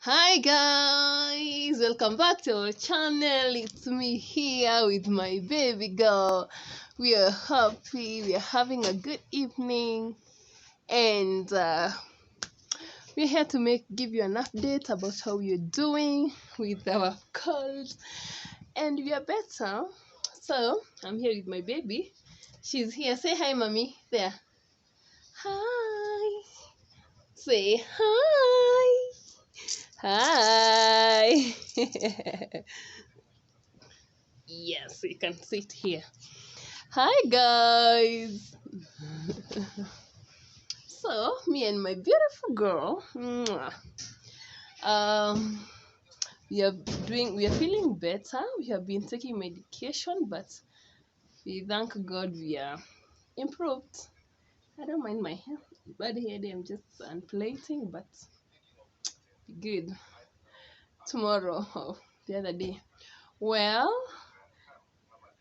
Hi guys, welcome back to our channel. It's me here with my baby girl. We are happy, we are having a good evening, and we're here to give you an update about how we're doing with our cold, and we are better. So I'm here with my baby. She's here. Say hi, mommy. There. Hi. Say hi. Hi. Yes, you can sit here. Hi guys. So me and my beautiful girl, um, we are feeling better. We have been taking medication, but we thank God we are improved. I don't mind my hair, bad hair. I'm just unplating, but good. Tomorrow, the other day. Well,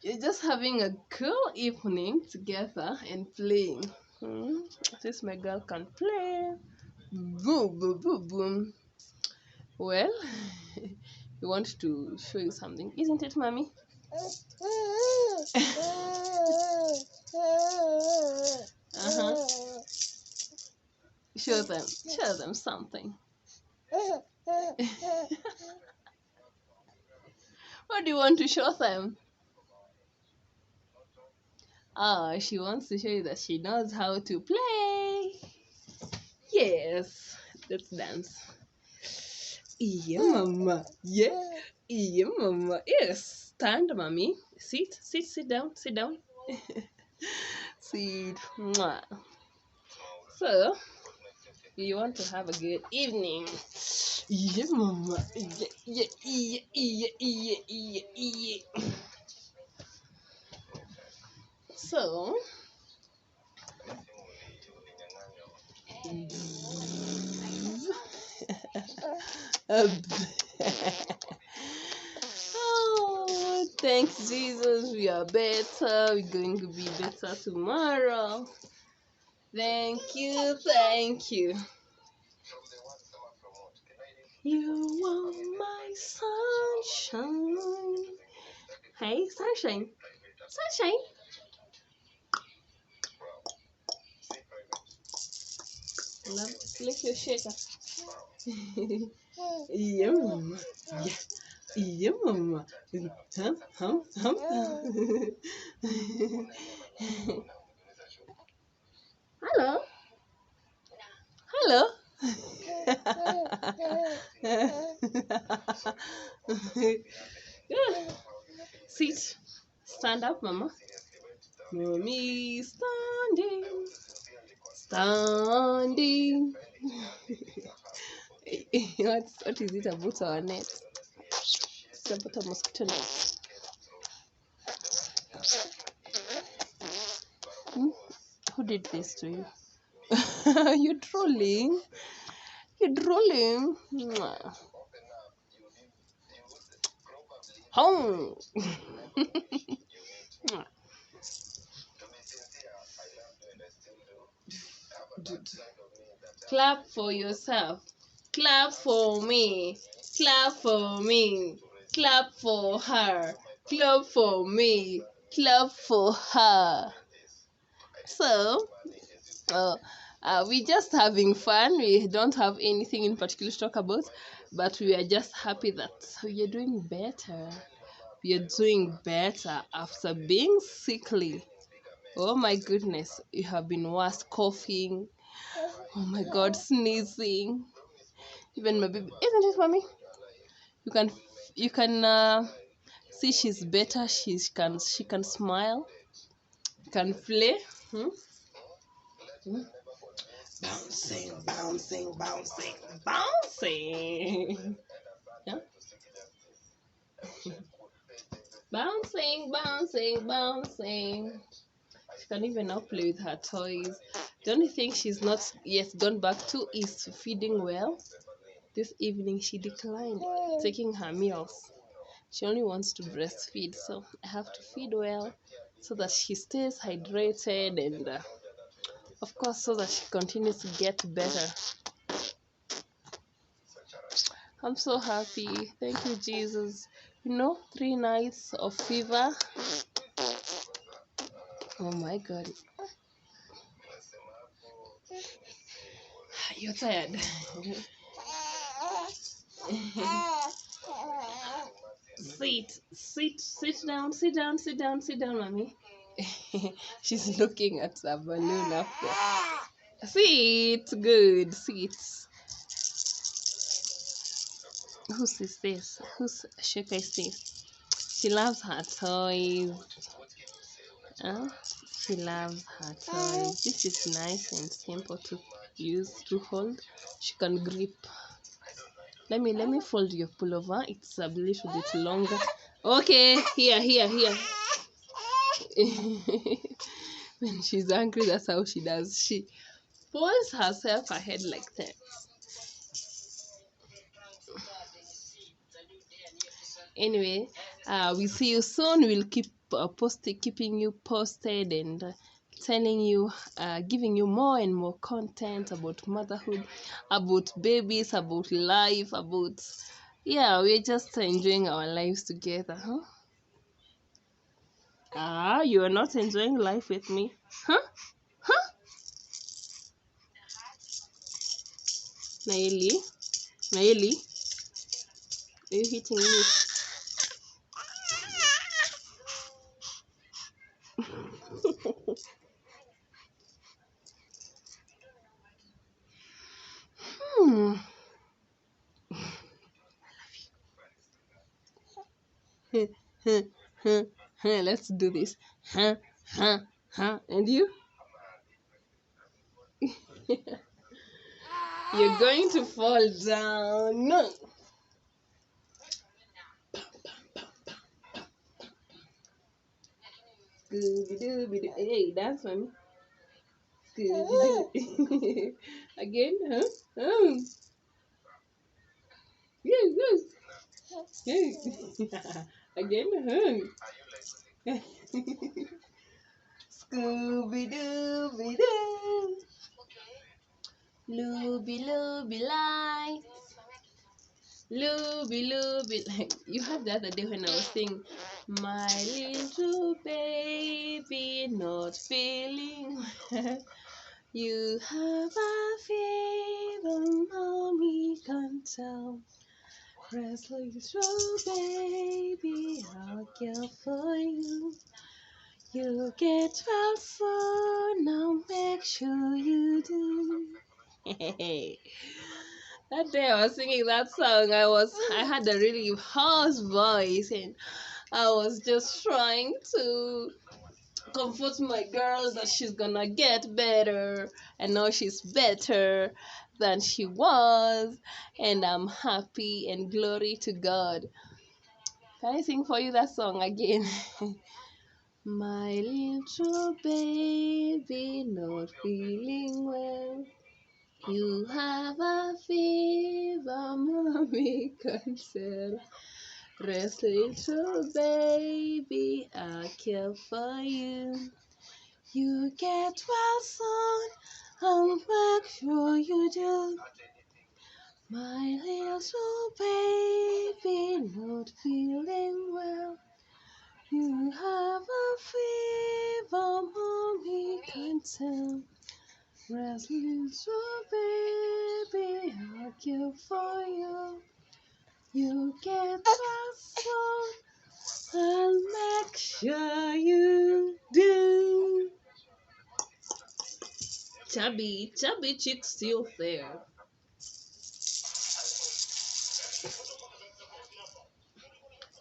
you're just having a cool evening together and playing. Since my girl can play. Boom, boom, boom, boom. Well, we want to show you something, isn't it, mommy? Uh-huh. Show them something. What do you want to show them? Oh, she wants to show you that she knows how to play. Yes, let's dance. Yeah, mama. Yeah, yeah, mama. Yes, stand, mommy. Sit down, sit down. Sit. Mwah. So, you want to have a good evening. Yeah, mama. Yeah. So, oh, thanks Jesus, we are better. We're going to be better tomorrow. Thank you, thank you. You are my sunshine. Hey, sunshine. Sunshine. Lick your shaker. Yeah, mama. Yeah. Yeah, mama. Hum. Hello. Hello. Sit. Stand up, mama. Mommy standing. Standing. What is it about our net? It's about a mosquito net. Who did this to you? You're trolling. You're trolling. Home. Clap for yourself. Clap for me. Clap for me. Clap for her. Clap for me. Clap for her. So, we just having fun. We don't have anything in particular to talk about, but we are just happy that we are doing better. We are doing better after being sickly. Oh my goodness, you have been worse, coughing. Oh my God, sneezing. Even my baby, isn't it, mommy? You can see she's better. She can smile, can play. Hmm? Bouncing. Yeah. Bouncing. She can even now play with her toys. The only thing she's not yet gone back to is feeding well. This evening she declined taking her meals. She only wants to breastfeed, so I have to feed well so that she stays hydrated and, of course, so that she continues to get better. I'm so happy. Thank you, Jesus. 3 nights of fever. Oh my God. You're tired. Sit down, mommy. She's looking at the balloon up there. Sit, good, sit. Whose is this? Whose Sheka is this? She loves her toys. Huh? She loves her toys. This is nice and simple to use, to hold. She can grip. Let me fold your pullover. It's a little bit longer. Okay, here. When she's angry, that's how she does. She pulls herself ahead like that. Anyway, we see you soon. We'll keep keeping you posted and telling you, giving you more and more content about motherhood, about babies, about life, about we're just enjoying our lives together, huh? You are not enjoying life with me, huh? Naeli, are you hitting me? Let's do this. And you? You're going to fall down. No. Scooby-Dooby-Doo. Hey, dance for me. Scooby-Doo. Again, huh? Yes. Again, huh? Scooby-Dooby-Doo. Looby light. Looby. Like you had the other day when I was saying, my little baby not feeling well. You have a fever, mommy can tell. Rest little baby, I'll care for you. You get well soon, now make sure you do. That day I was singing that song, I had a really hoarse voice and I was just trying to comfort my girl that she's gonna get better, and now she's better than she was, and I'm happy and glory to God. Can I sing for you that song again? My little baby not feeling well. You have a fever, mommy can tell. Rest, little baby, I care for you. You get well soon, I'll make sure you do. My little baby not feeling well. You have a fever, mommy can tell. Rest, little baby, I'll care for you. You get well soon, I'll make sure you do. Chubby chick still there.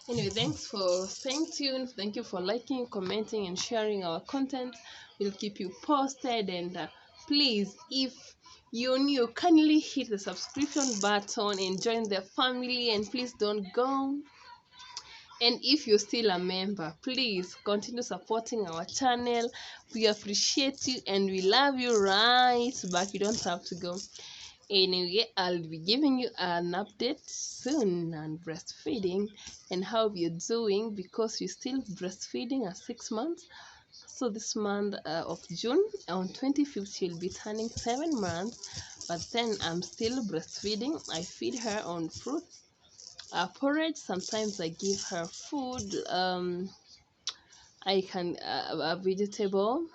Anyway, thanks for staying tuned. Thank you for liking, commenting, and sharing our content. We'll keep you posted. And please, if you're new, kindly hit the subscription button and join the family. And please don't go. And if you're still a member, please continue supporting our channel. We appreciate you and we love you right back. You don't have to go. Anyway, I'll be giving you an update soon on breastfeeding and how we're doing, because we're still breastfeeding at 6 months. So this month of June, on 25th, she'll be turning 7 months. but then I'm still breastfeeding. I feed her on fruit, porridge. Sometimes I give her food. I can a vegetable.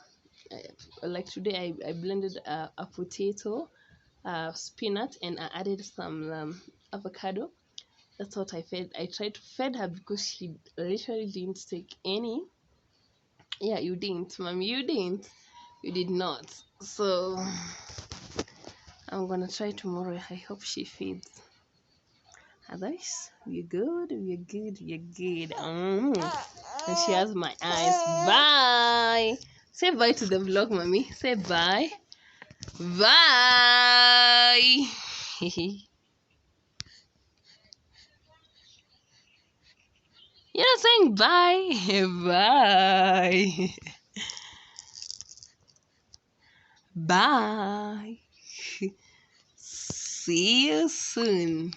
Like today, I blended a potato, spinach, and I added some avocado. That's what I fed. I tried to feed her because she literally didn't take any. Yeah, you didn't, mommy. You didn't. You did not. So I'm gonna try tomorrow. I hope she feeds. Otherwise, we're good. We're good. We're good. And she has my eyes. Bye. Say bye to the vlog, mommy. Say bye. Bye. You're not saying bye. Bye. Bye. See you soon.